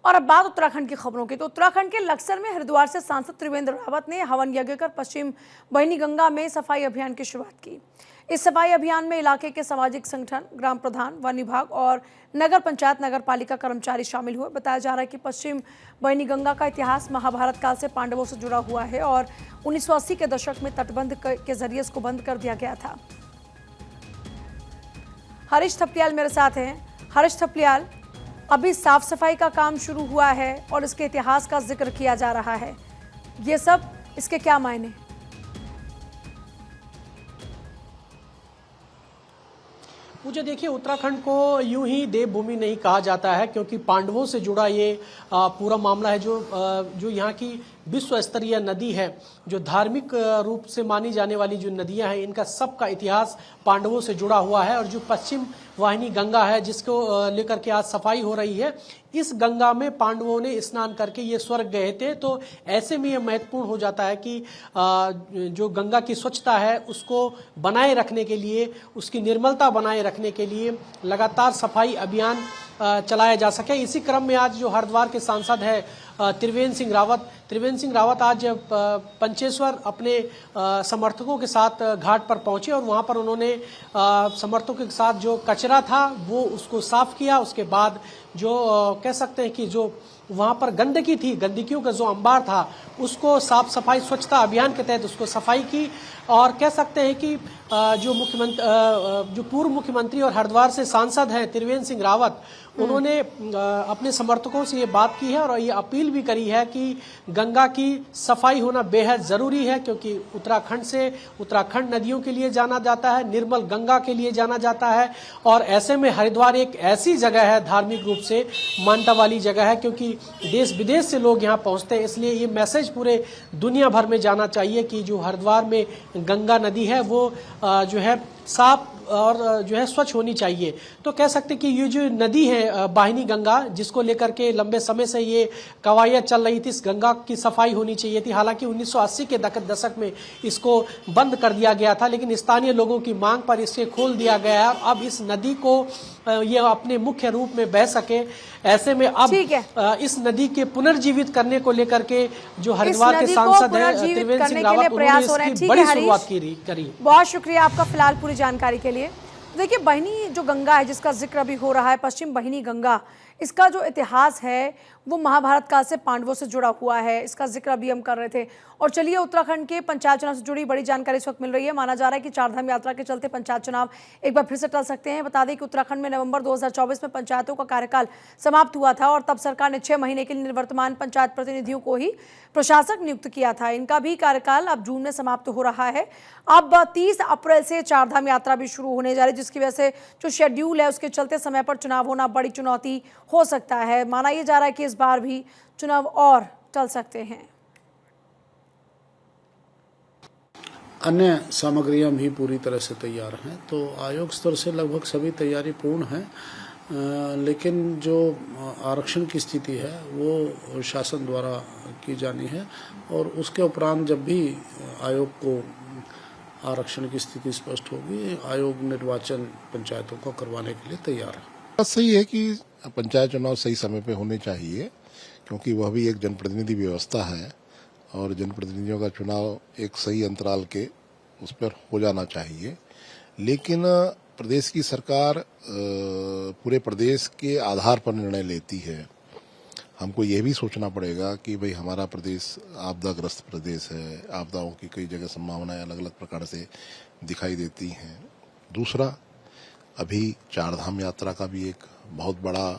और अब बात उत्तराखंड की खबरों की। तो उत्तराखंड के लक्सर में हरिद्वार से सांसद त्रिवेंद्र रावत ने हवन यज्ञ कर पश्चिम बहिनी गंगा में सफाई अभियान की शुरुआत की। इस सफाई अभियान में इलाके के सामाजिक संगठन, ग्राम प्रधान, वन विभाग और नगर पंचायत, नगर पालिका कर्मचारी शामिल हुए। बताया जा रहा है कि पश्चिम बहिनी गंगा का इतिहास महाभारत काल से पांडवों से जुड़ा हुआ है और 1980 के दशक में तटबंध के जरिए इसको बंद कर दिया गया था। हरीश थपलियाल मेरे साथ हैं। हरीश थपलियाल, अभी साफ सफाई का काम शुरू हुआ है और इसके इतिहास का जिक्र किया जा रहा है, ये सब इसके क्या मायने? मुझे देखिए, उत्तराखंड को यूं ही देवभूमि नहीं कहा जाता है, क्योंकि पांडवों से जुड़ा ये पूरा मामला है। जो यहाँ की विश्व स्तरीय नदी है, जो धार्मिक रूप से मानी जाने वाली जो नदियां हैं, इनका सबका इतिहास पांडवों से जुड़ा हुआ है। और जो पश्चिम वाहिनी गंगा है, जिसको लेकर के आज सफाई हो रही है, इस गंगा में पांडवों ने स्नान करके ये स्वर्ग गए थे। तो ऐसे में ये महत्वपूर्ण हो जाता है कि जो गंगा की स्वच्छता है उसको बनाए रखने के लिए, उसकी निर्मलता बनाए रखने के लिए लगातार सफाई अभियान चलाया जा सके। इसी क्रम में आज जो हरिद्वार के सांसद है त्रिवेंद्र सिंह रावत आज पंचेश्वर अपने समर्थकों के साथ घाट पर पहुंचे और वहां पर उन्होंने समर्थकों के साथ जो कचरा था वो उसको साफ किया। उसके बाद जो कह सकते हैं कि जो वहां पर गंदगी थी, गंदगियों का जो अंबार था, उसको साफ सफाई स्वच्छता अभियान के तहत उसको सफाई की। और कह सकते हैं कि जो पूर्व मुख्यमंत्री और हरिद्वार से सांसद हैं त्रिवेंद्र सिंह रावत, उन्होंने अपने समर्थकों से ये बात की है और ये अपील भी करी है कि गंगा की सफाई होना बेहद जरूरी है, क्योंकि उत्तराखंड नदियों के लिए जाना जाता है, निर्मल गंगा के लिए जाना जाता है। और ऐसे में हरिद्वार एक ऐसी जगह है, धार्मिक रूप से मान्यता वाली जगह है, क्योंकि देश विदेश से लोग यहाँ पहुंचते हैं। इसलिए ये मैसेज पूरे दुनिया भर में जाना चाहिए कि जो हरिद्वार में गंगा नदी है वो जो है साफ और जो है स्वच्छ होनी चाहिए। तो कह सकते कि ये जो नदी है वाहिनी गंगा, जिसको लेकर के लंबे समय से ये कवायद चल रही थी, इस गंगा की सफाई होनी चाहिए थी। हालांकि 1980 के दशक में इसको बंद कर दिया गया था, लेकिन स्थानीय लोगों की मांग पर इसे खोल दिया गया है। अब इस नदी को ये अपने मुख्य रूप में बह सके। ऐसे में अब इस नदी के पुनर्जीवित करने को लेकर के जो हरिद्वार के सांसद हैं त्रिवेंद्र सिंह रावत, उन्होंने इसकी बड़ी शुरुआत करी। बहुत शुक्रिया आपका फिलहाल पूरी जानकारी के लिए। देखिए, बहिनी जो गंगा है जिसका जिक्र अभी हो रहा है, पश्चिम बहिनी गंगा, इसका जो इतिहास है वो महाभारत काल से पांडवों से जुड़ा हुआ है। इसका जिक्र अभी हम कर रहे थे। और चलिए, उत्तराखंड के पंचायत चुनाव से जुड़ी बड़ी जानकारी इस वक्त मिल रही है। माना जा रहा है कि चारधाम यात्रा के चलते पंचायत चुनाव एक बार फिर से टल सकते हैं। बता दें कि उत्तराखंड में नवंबर 2024 में पंचायतों का कार्यकाल समाप्त हुआ था और तब सरकार ने 6 महीने के लिए निवर्तमान पंचायत प्रतिनिधियों को ही प्रशासक नियुक्त किया था। इनका भी कार्यकाल अब जून में समाप्त हो रहा है। अब 30 अप्रैल से चारधाम यात्रा भी शुरू होने जा रही है, जिसकी वजह से जो शेड्यूल है उसके चलते समय पर चुनाव होना बड़ी चुनौती हो सकता है। माना यह जा रहा है कि इस बार भी चुनाव और टल सकते हैं। अन्य सामग्रियां भी पूरी तरह से तैयार हैं, तो आयोग स्तर से लगभग सभी तैयारी पूर्ण है। लेकिन जो आरक्षण की स्थिति है वो शासन द्वारा की जानी है और उसके उपरांत जब भी आयोग को आरक्षण की स्थिति स्पष्ट होगी, आयोग निर्वाचन पंचायतों को करवाने के लिए तैयार है। बात सही है कि पंचायत चुनाव सही समय पे होने चाहिए, क्योंकि वह भी एक जनप्रतिनिधि व्यवस्था है और जनप्रतिनिधियों का चुनाव एक सही अंतराल के उस पर हो जाना चाहिए। लेकिन प्रदेश की सरकार पूरे प्रदेश के आधार पर निर्णय लेती है। हमको ये भी सोचना पड़ेगा कि भाई हमारा प्रदेश आपदाग्रस्त प्रदेश है, आपदाओं की कई जगह संभावनाएं अलग अलग प्रकार से दिखाई देती हैं। दूसरा, अभी चारधाम यात्रा का भी एक बहुत बड़ा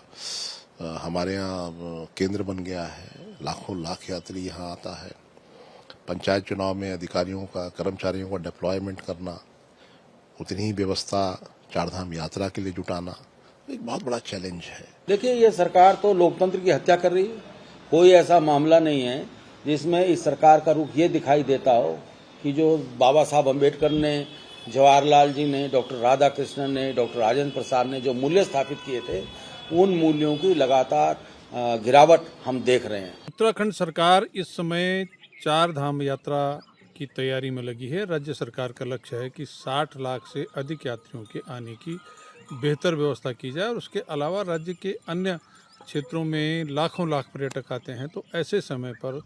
हमारे यहाँ केंद्र बन गया है। लाखों लाख यात्री यहाँ आता है। पंचायत चुनाव में अधिकारियों का, कर्मचारियों का डिप्लॉयमेंट करना, उतनी ही व्यवस्था चारधाम यात्रा के लिए जुटाना एक बहुत बड़ा चैलेंज है। देखिए, ये सरकार तो लोकतंत्र की हत्या कर रही है। कोई ऐसा मामला नहीं है जिसमें इस सरकार का रुख ये दिखाई देता हो कि जो बाबा साहब अम्बेडकर ने, जवाहरलाल जी ने, डॉक्टर राधाकृष्णन ने, डॉक्टर राजेंद्र प्रसाद ने जो मूल्य स्थापित किए थे, उन मूल्यों की लगातार गिरावट हम देख रहे हैं। उत्तराखंड सरकार इस समय चार धाम यात्रा की तैयारी में लगी है। राज्य सरकार का लक्ष्य है कि 60 लाख से अधिक यात्रियों के आने की बेहतर व्यवस्था की जाए और उसके अलावा राज्य के अन्य क्षेत्रों में लाखों लाख पर्यटक आते हैं, तो ऐसे समय पर